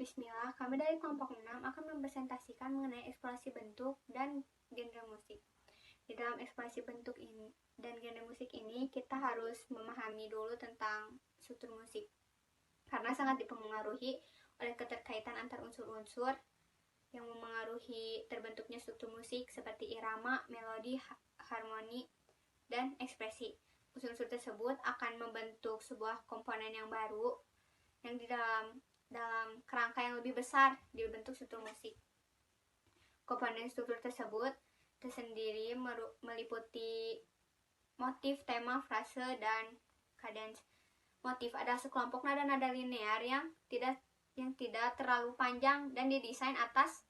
Bismillah, kami dari kelompok 6 akan mempresentasikan mengenai eksplorasi bentuk dan genre musik. Di dalam eksplorasi bentuk ini dan genre musik ini, kita harus memahami dulu tentang struktur musik. Karena sangat dipengaruhi oleh keterkaitan antar unsur-unsur yang memengaruhi terbentuknya struktur musik seperti irama, melodi, harmoni, dan ekspresi. Unsur-unsur tersebut akan membentuk sebuah komponen yang baru yang di dalam kerangka yang lebih besar dibentuk struktur musik. Komponen struktur tersebut tersendiri meliputi motif, tema, frase, dan kadans. Motif adalah sekelompok nada-nada linear yang tidak terlalu panjang dan didesain atas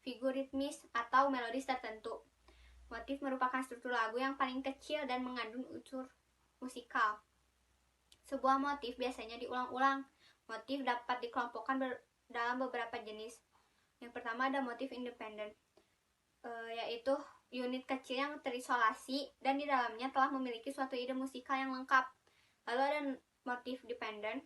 figur ritmis atau melodis tertentu. Motif merupakan struktur lagu yang paling kecil dan mengandung unsur musikal. Sebuah motif biasanya diulang-ulang. Motif dapat dikelompokkan dalam beberapa jenis. Yang pertama ada motif independen, yaitu unit kecil yang terisolasi dan di dalamnya telah memiliki suatu ide musikal yang lengkap. Lalu ada motif dependen,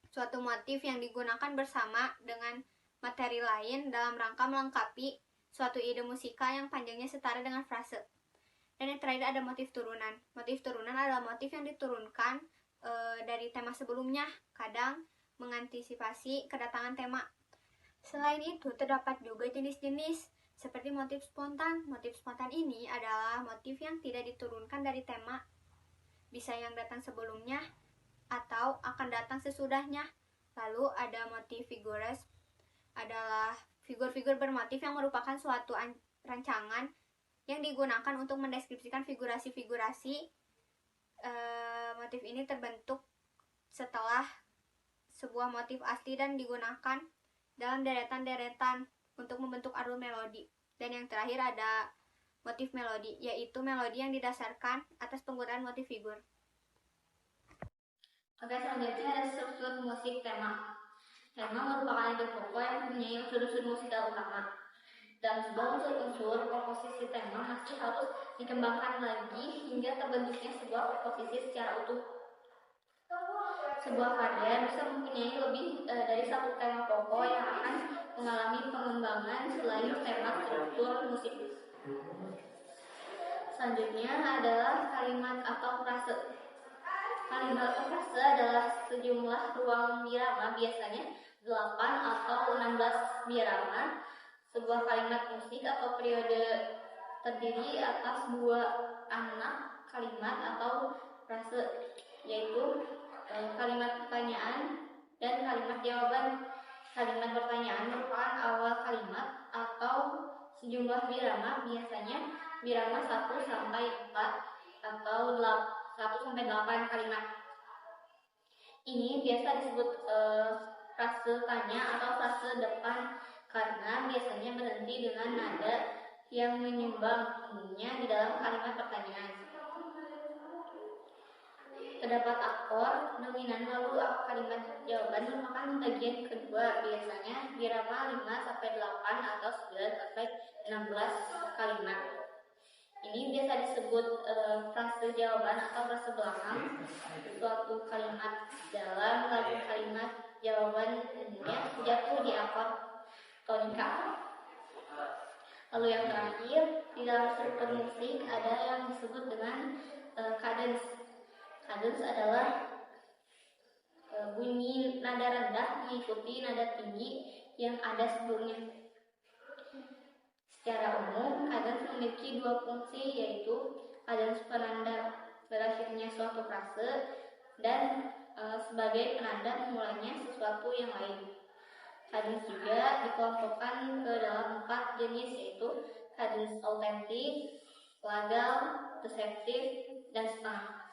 suatu motif yang digunakan bersama dengan materi lain dalam rangka melengkapi suatu ide musikal yang panjangnya setara dengan frase. Dan yang terakhir ada motif turunan. Motif turunan adalah motif yang diturunkan dari tema sebelumnya, kadang mengantisipasi kedatangan tema. Selain itu, terdapat juga jenis-jenis seperti motif spontan. Motif spontan ini adalah motif yang tidak diturunkan dari tema, bisa yang datang sebelumnya atau akan datang sesudahnya. Lalu ada motif figures, adalah figur-figur bermotif yang merupakan suatu rancangan yang digunakan untuk mendeskripsikan figurasi-figurasi. Motif ini terbentuk setelah sebuah motif asli dan digunakan dalam deretan-deretan untuk membentuk alur melodi. Dan yang terakhir ada motif melodi, yaitu melodi yang didasarkan atas penggunaan motif figur. Oke, selanjutnya ada struktur musik tema. Tema merupakan ide pokok yang mempunyai unsur-unsur musikal utama. Dan sebuah unsur komposisi tema masih harus dikembangkan lagi hingga terbentuknya sebuah komposisi secara utuh. Sebuah karya bisa mempunyai lebih dari satu tema pokok yang akan mengalami pengembangan selain tema struktur musik. Selanjutnya adalah kalimat atau frase. Kalimat atau frase adalah sejumlah ruang birama, biasanya 8 atau 16 birama. Sebuah kalimat musik atau periode terdiri atas dua anak kalimat atau frase, yaitu kalimat pertanyaan dan kalimat jawaban. Kalimat pertanyaan merupakan awal kalimat atau sejumlah birama, biasanya birama 1 sampai 4 atau 1 sampai 8 kalimat. Ini biasa disebut frase tanya atau frase depan karena biasanya berhenti dengan nada yang menyumbang, umumnya di dalam kalimat pertanyaan. Terdapat akor dominan, lalu kalimat jawaban merupakan bagian kedua, biasanya birama 5 sampai 8 atau 9 sampai 16 kalimat. Ini biasa disebut frase jawaban atau frase belakang. Suatu kalimat dalam lagu kalimat jawaban umumnya jatuh di akor tonika. Lalu yang terakhir, di dalam struktur musik ada yang disebut dengan kadans. Kadans adalah bunyi nada rendah mengikuti nada tinggi yang ada sebelumnya. Secara umum, kadans memiliki dua fungsi, yaitu kadans penanda berakhirnya suatu frase dan sebagai penanda memulainya sesuatu yang lain. Kadans juga dikelompokkan ke dalam 4 jenis, yaitu kadans autentik, lagal, deseptif, dan setengah.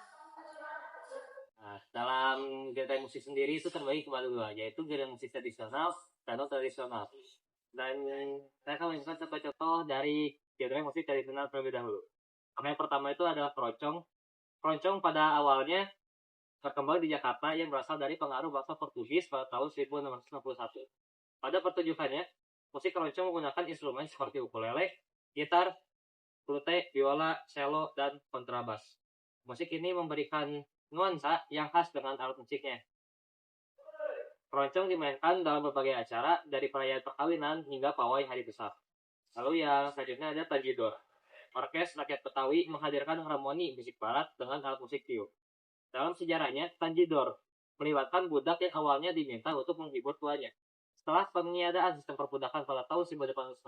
Nah, dalam genre musik sendiri itu terbagi kepada dua, yaitu genre musik tradisional dan non tradisional. Dan saya akan menunjukkan contoh-contoh dari genre musik tradisional terlebih dahulu. Yang pertama itu adalah keroncong. Keroncong pada awalnya berkembang di Jakarta yang berasal dari pengaruh bangsa Portugis pada tahun 1661. Pada pertunjukannya, musik keroncong menggunakan instrumen seperti ukulele, gitar, flute, biola, cello, dan kontrabas. Musik ini memberikan nuansa yang khas dengan alat musiknya. Keroncong dimainkan dalam berbagai acara, dari perayaan perkawinan hingga pawai hari besar. Lalu yang selanjutnya ada tanjidor. Orkes rakyat Betawi menghadirkan harmoni musik barat dengan alat musik tiup. Dalam sejarahnya, tanjidor melibatkan budak yang awalnya diminta untuk menghibur tuannya. Setelah peniadaan sistem perbudakan pada tahun 1860,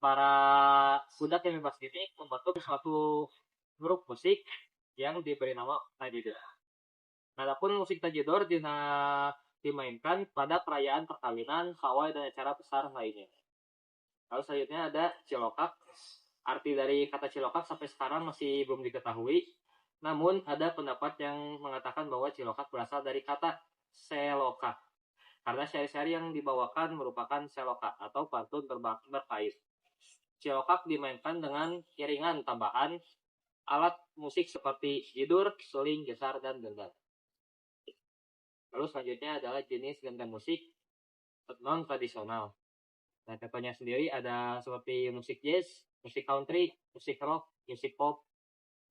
para budak yang bebas ini membentuk suatu grup musik yang diberi nama tanjidor. Adapun musik tanjidor dimainkan pada perayaan perkawinan, pawai, dan acara besar lainnya. Lalu selanjutnya ada cilokak. Arti dari kata cilokak sampai sekarang masih belum diketahui. Namun ada pendapat yang mengatakan bahwa cilokak berasal dari kata seloka. Karena syari-syari yang dibawakan merupakan seloka atau pantun berkait. Cilokak dimainkan dengan iringan tambahan alat musik seperti jidur, seling, gesar, dan gendang. Lalu selanjutnya adalah jenis gendang musik non-tradisional. Nah, contohnya sendiri ada seperti musik jazz, musik country, musik rock, musik pop,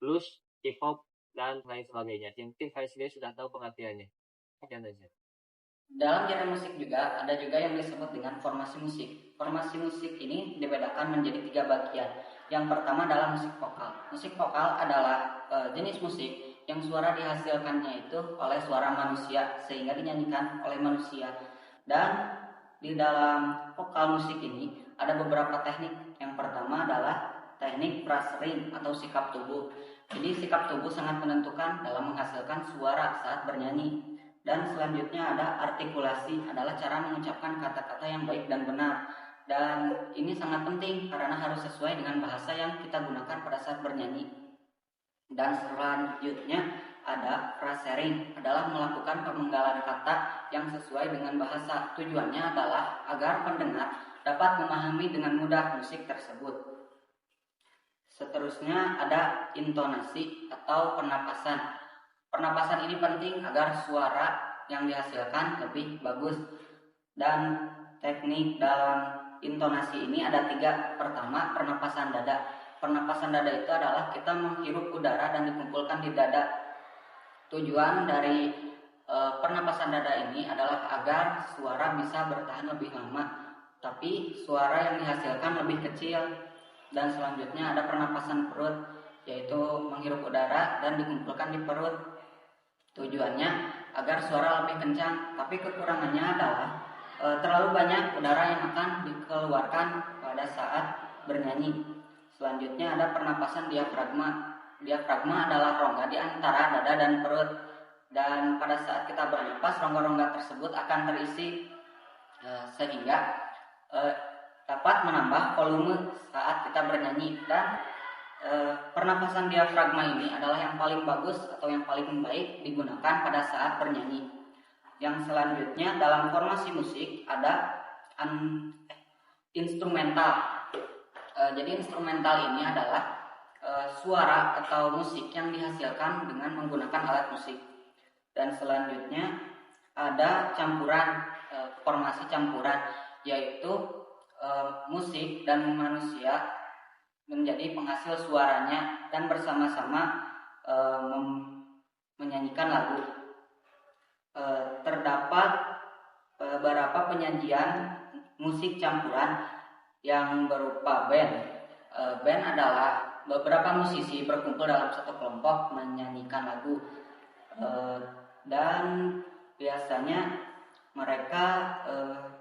blues, hip hop, dan lain sebagainya. Mungkin kalian sendiri sudah tahu pengertiannya. Dalam genre musik juga ada juga yang disebut dengan formasi musik. Formasi musik ini dibedakan menjadi 3 bagian. Yang pertama adalah musik vokal. Musik vokal adalah jenis musik yang suara dihasilkannya itu oleh suara manusia sehingga dinyanyikan oleh manusia. Dan di dalam vokal musik ini ada beberapa teknik. Yang pertama adalah teknik phrasing atau sikap tubuh. Jadi sikap tubuh sangat menentukan dalam menghasilkan suara saat bernyanyi. Dan selanjutnya ada artikulasi, adalah cara mengucapkan kata-kata yang baik dan benar. Dan ini sangat penting karena harus sesuai dengan bahasa yang kita gunakan pada saat bernyanyi. Dan selanjutnya ada phrasing, adalah melakukan pemenggalan kata yang sesuai dengan bahasa. Tujuannya adalah agar pendengar dapat memahami dengan mudah musik tersebut. Seterusnya ada intonasi atau pernapasan. Pernapasan ini penting agar suara yang dihasilkan lebih bagus. Dan teknik dalam intonasi ini ada 3. Pertama, pernapasan dada. Pernapasan dada itu adalah kita menghirup udara dan dikumpulkan di dada. Tujuan dari pernapasan dada ini adalah agar suara bisa bertahan lebih lama, tapi suara yang dihasilkan lebih kecil. Dan selanjutnya ada pernapasan perut, yaitu menghirup udara dan dikumpulkan di perut. Tujuannya agar suara lebih kencang, tapi kekurangannya adalah terlalu banyak udara yang akan dikeluarkan pada saat bernyanyi. Selanjutnya ada pernapasan diafragma. Diafragma adalah rongga di antara dada dan perut. Dan pada saat kita bernapas, rongga-rongga tersebut akan terisi sehingga dapat menambah volume saat kita bernyanyi. Dan pernapasan diafragma ini adalah yang paling bagus atau yang paling baik digunakan pada saat bernyanyi. Yang selanjutnya dalam formasi musik ada instrumental. Jadi instrumental ini adalah suara atau musik yang dihasilkan dengan menggunakan alat musik. Dan selanjutnya ada campuran, formasi campuran, yaitu musik dan manusia menjadi penghasil suaranya dan bersama-sama menyanyikan lagu. Terdapat beberapa penyajian musik campuran yang berupa band. Band adalah beberapa musisi berkumpul dalam satu kelompok menyanyikan lagu, dan biasanya mereka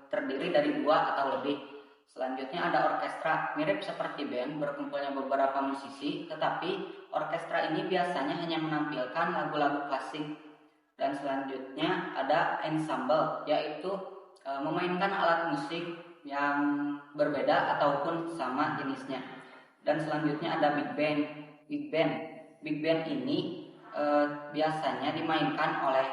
terdiri dari 2 atau lebih. Selanjutnya ada orkestra, mirip seperti band, berkumpulnya beberapa musisi, tetapi orkestra ini biasanya hanya menampilkan lagu-lagu klasik. Dan selanjutnya ada ensemble, yaitu memainkan alat musik yang berbeda ataupun sama jenisnya. Dan selanjutnya ada big band. Big band ini biasanya dimainkan oleh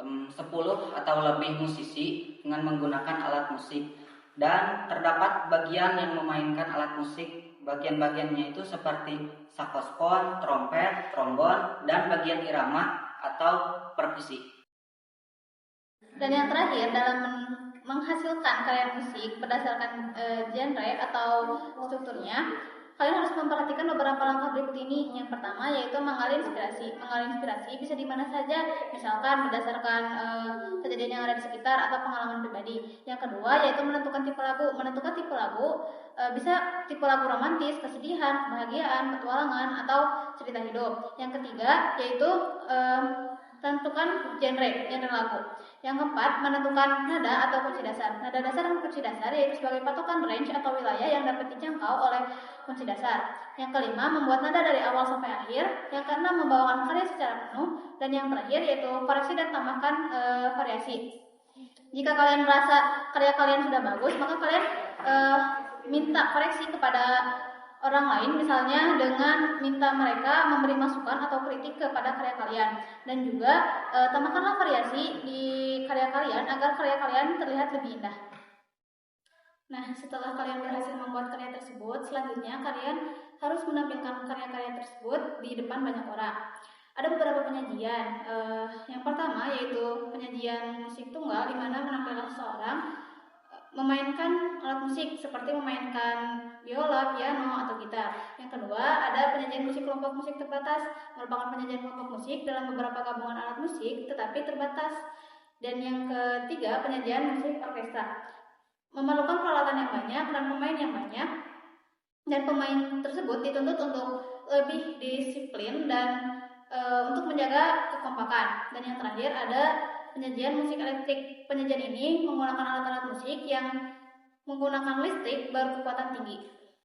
10 atau lebih musisi dengan menggunakan alat musik. Dan terdapat bagian yang memainkan alat musik. Bagian-bagiannya itu seperti saksofon, trompet, trombon, dan bagian irama atau perkusi. Dan yang terakhir, dalam menghasilkan karya musik berdasarkan genre atau strukturnya, Kalian harus memperhatikan beberapa langkah berikut ini. Yang pertama yaitu mengalih inspirasi. Mengalih inspirasi bisa di mana saja, misalkan berdasarkan kejadian yang ada di sekitar atau pengalaman pribadi. Yang kedua yaitu menentukan tipe lagu. Menentukan tipe lagu bisa tipe lagu romantis, kesedihan, kebahagiaan, petualangan, atau cerita hidup. Yang ketiga yaitu tentukan genre lagu. Yang keempat, menentukan nada atau kunci dasar. Nada dasar dan kunci dasar yaitu sebagai patokan range atau wilayah yang dapat dijangkau oleh kunci dasar. Yang kelima, membuat nada dari awal sampai akhir. Yang keenam, membawakan karya secara penuh. Dan yang terakhir yaitu koreksi dan tambahkan variasi. Jika kalian merasa karya kalian sudah bagus, maka kalian minta koreksi kepada orang lain, misalnya dengan minta mereka memberi masukan atau kritik kepada karya kalian. Dan juga tambahkanlah variasi di karya kalian agar karya kalian terlihat lebih indah. Nah, setelah kalian berhasil membuat karya tersebut, selanjutnya kalian harus menampilkan karya-karya tersebut di depan banyak orang. Ada beberapa penyajian. Yang pertama yaitu penyajian musik tunggal, di mana menampilkan seseorang memainkan alat musik seperti memainkan biola, piano, atau gitar. Yang kedua, ada penyajian musik kelompok musik terbatas, merupakan penyajian kelompok musik dalam beberapa gabungan alat musik tetapi terbatas. Dan yang ketiga, penyajian musik orkestra, memerlukan peralatan yang banyak dan pemain yang banyak, dan pemain tersebut dituntut untuk lebih disiplin dan untuk menjaga kekompakan. Dan yang terakhir ada penyajian musik elektrik. Penyajian ini menggunakan alat-alat musik yang menggunakan listrik berkekuatan tinggi.